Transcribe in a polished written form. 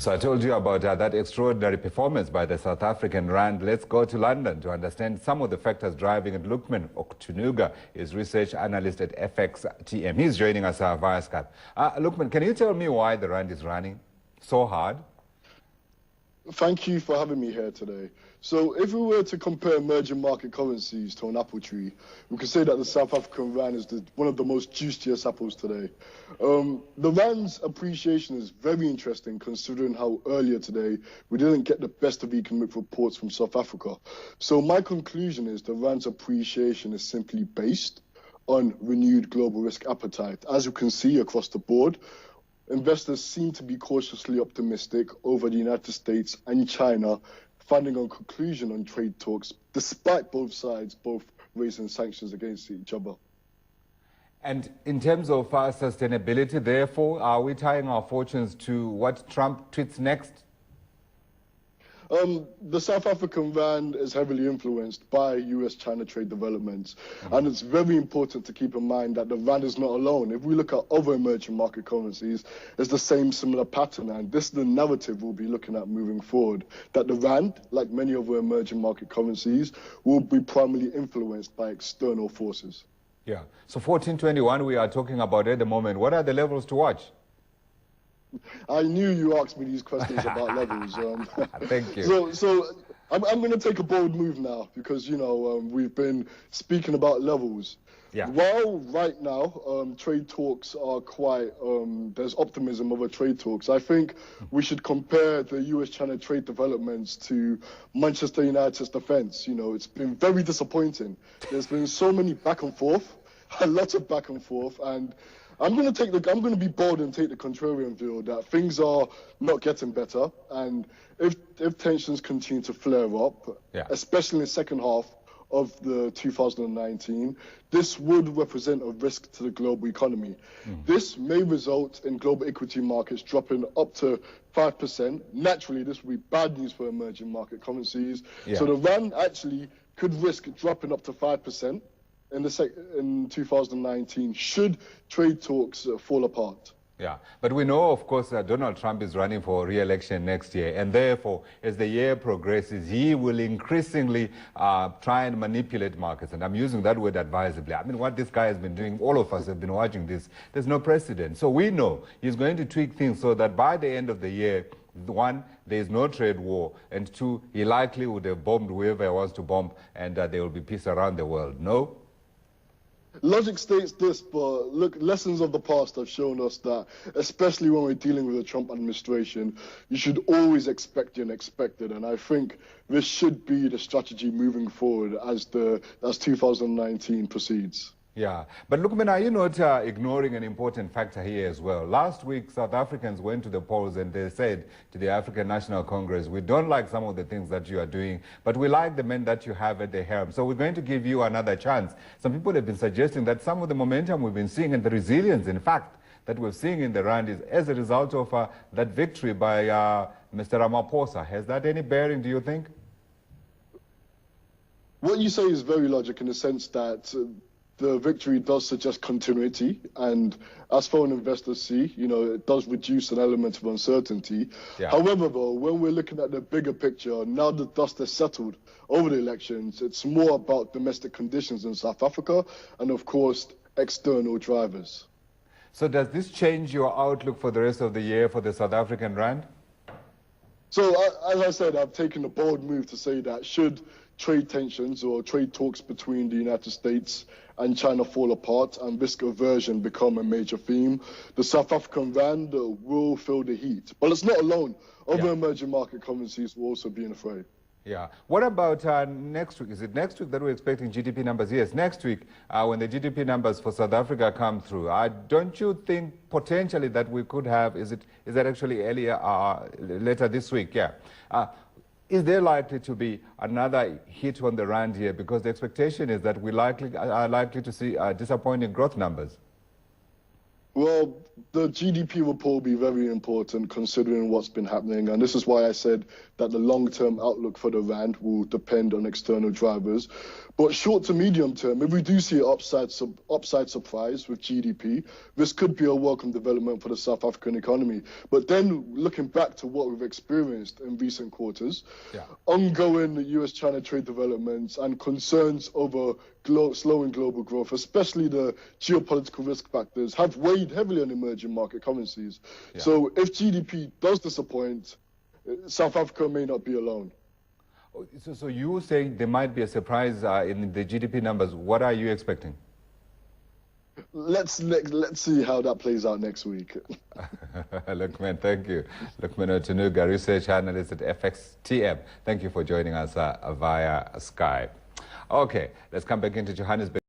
So I told you about that extraordinary performance by the South African rand. Let's go to London to understand some of the factors driving it. Lukman Otunuga is research analyst at FXTM. He's joining us via Skype. Lukman, can you tell me why the rand is running so hard? Thank you for having me here today. So if we were to compare emerging market currencies to an apple tree, we could say that the South African rand is one of the most juiciest apples today. The rand's appreciation is very interesting considering how earlier today we didn't get the best of economic reports from South Africa. So my conclusion is the rand's appreciation is simply based on renewed global risk appetite. As you can see across the board, investors seem to be cautiously optimistic over the United States and China finding a conclusion on trade talks, despite both sides raising sanctions against each other. And in terms of sustainability, therefore, are we tying our fortunes to what Trump tweets next? The South African rand is heavily influenced by US-China trade developments. And it's very important to keep in mind that the rand is not alone. If we look at other emerging market currencies, it's the same similar pattern. And this is the narrative we'll be looking at moving forward, that the rand, like many other emerging market currencies, will be primarily influenced by external forces. Yeah. So 1421 we are talking about at the moment. What are the levels to watch? I knew you asked me these questions about levels. Thank you. So I'm going to take a bold move now because, you know, we've been speaking about levels. Yeah. While right now trade talks are quite, there's optimism over trade talks, I think we should compare the US-China trade developments to Manchester United's defense. You know, it's been very disappointing. There's been so many back and forth, a lot of back and forth, and I'm going to be bold and take the contrarian view that things are not getting better, and if tensions continue to flare up, especially in the second half of the 2019, this would represent a risk to the global economy. This may result in global equity markets dropping up to 5%. Naturally, this would be bad news for emerging market currencies. So the rand actually could risk dropping up to 5%. In 2019, should trade talks fall apart. Yeah, but we know, of course, that Donald Trump is running for re-election next year, and therefore, as the year progresses, he will increasingly try and manipulate markets, and I'm using that word advisably. I mean, what this guy has been doing, all of us have been watching this, there's no precedent. So we know he's going to tweak things so that by the end of the year, one, there is no trade war, and two, he likely would have bombed whoever he wants to bomb, and there will be peace around the world. No? Logic states this, but look, lessons of the past have shown us that, especially when we're dealing with the Trump administration, you should always expect the unexpected. And I think this should be the strategy moving forward as 2019 proceeds. Yeah, but Lukman, are you not ignoring an important factor here as well? Last week, South Africans went to the polls and they said to the African National Congress, we don't like some of the things that you are doing, but we like the men that you have at the helm. So we're going to give you another chance. Some people have been suggesting that some of the momentum we've been seeing and the resilience, in fact, that we're seeing in the rand is as a result of that victory by Mr. Ramaphosa. Has that any bearing, do you think? What you say is very logical in the sense that the victory does suggest continuity, and as foreign investors see, you know, it does reduce an element of uncertainty. However, though, when we're looking at the bigger picture, now the dust has settled over the elections, it's more about domestic conditions in South Africa and, of course, external drivers. So does this change your outlook for the rest of the year for the South African rand? So, as I said, I've taken a bold move to say that should trade tensions or trade talks between the United States and China fall apart and risk aversion become a major theme, the South African rand will feel the heat. But it's not alone. Other emerging market currencies will also be in a fray. Yeah. What about next week? Is it next week that we're expecting GDP numbers? Yes, next week when the GDP numbers for South Africa come through. Don't you think potentially that we could have, is that actually earlier, later this week? Yeah. Is there likely to be another hit on the rand here? Because the expectation is that we are likely to see disappointing growth numbers. Well, the GDP report will be very important considering what's been happening. And this is why I said that the long-term outlook for the rand will depend on external drivers. But short to medium term, if we do see an upside surprise with GDP, this could be a welcome development for the South African economy. But then looking back to what we've experienced in recent quarters, ongoing US-China trade developments and concerns over slowing global growth, especially the geopolitical risk factors, have weighed heavily on emerging market currencies. So if GDP does disappoint, South Africa may not be alone. So you saying there might be a surprise in the GDP numbers. What are you expecting? Let's see how that plays out next week. Lukman, thank you. Lukman Otunuga, research analyst at FXTM. Thank you for joining us via Skype. Okay, let's come back into Johannesburg.